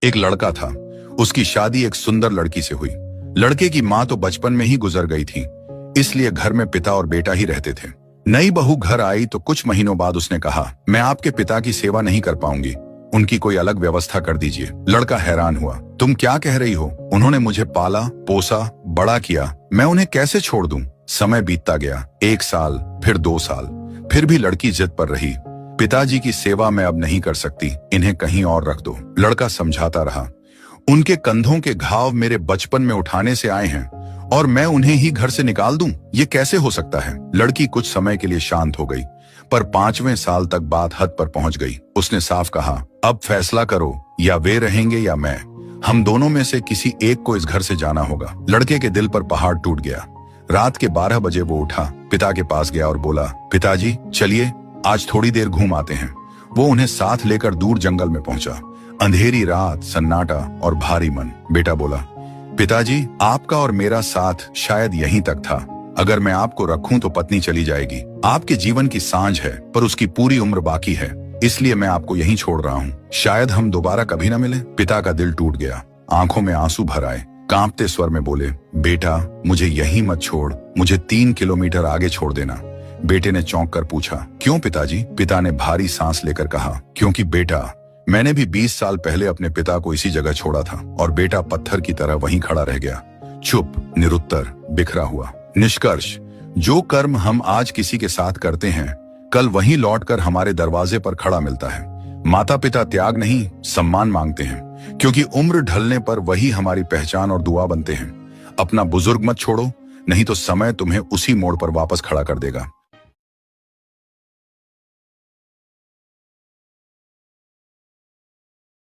एक लड़का था। उसकी शादी एक सुंदर लड़की से हुई। लड़के की माँ तो बचपन में ही गुजर गई थी, इसलिए घर में पिता और बेटा ही रहते थे। नई बहू घर आई तो कुछ महीनों बाद उसने कहा, मैं आपके पिता की सेवा नहीं कर पाऊंगी, उनकी कोई अलग व्यवस्था कर दीजिए। लड़का हैरान हुआ, तुम क्या कह रही हो? उन्होंने मुझे पाला पोसा बड़ा किया, मैं उन्हें कैसे छोड़ दूं? समय बीतता गया, 1 साल, फिर 2 साल, फिर भी लड़की जिद पर रही। पिताजी की सेवा मैं अब नहीं कर सकती, इन्हें कहीं और रख दो। लड़का समझाता रहा, उनके कंधों के घाव मेरे बचपन में उठाने से आए हैं और मैं उन्हें ही घर से निकाल दूं? ये कैसे हो सकता है? लड़की कुछ समय के लिए शांत हो गई, पर 5वें साल तक बात हद पर पहुंच गई। उसने साफ कहा, अब फैसला करो, या वे रहेंगे या मैं। हम दोनों में से किसी एक को इस घर से जाना होगा। लड़के के दिल पर पहाड़ टूट गया। रात के 12 बजे वो उठा, पिता के पास गया और बोला, पिताजी चलिए आज थोड़ी देर घूम आते हैं। वो उन्हें साथ लेकर दूर जंगल में पहुंचा। अंधेरी रात, सन्नाटा और भारी मन। बेटा बोला, पिताजी आपका और मेरा साथ शायद यहीं तक था। अगर मैं आपको रखूं तो पत्नी चली जाएगी। आपके जीवन की सांझ है, पर उसकी पूरी उम्र बाकी है, इसलिए मैं आपको यहीं छोड़ रहा हूं। शायद हम दोबारा कभी न मिले। पिता का दिल टूट गया, आंखों में आंसू भर आए। कांपते स्वर में बोले, बेटा मुझे यहीं मत छोड़, मुझे 3 किलोमीटर आगे छोड़ देना। बेटे ने चौंक कर पूछा, क्यों पिताजी? पिता ने भारी सांस लेकर कहा, क्योंकि बेटा मैंने भी 20 साल पहले अपने पिता को इसी जगह छोड़ा था और बेटा पत्थर की तरह वहीं खड़ा रह गया, चुप, निरुत्तर, बिखरा हुआ। निष्कर्ष, जो कर्म हम आज किसी के साथ करते हैं, कल वहीं लौटकर हमारे दरवाजे पर खड़ा मिलता है। माता पिता त्याग नहीं, सम्मान मांगते हैं, क्योंकि उम्र ढलने पर वही हमारी पहचान और दुआ बनते हैं। अपना बुजुर्ग मत छोड़ो, नहीं तो समय तुम्हें उसी मोड़ पर वापस खड़ा कर देगा।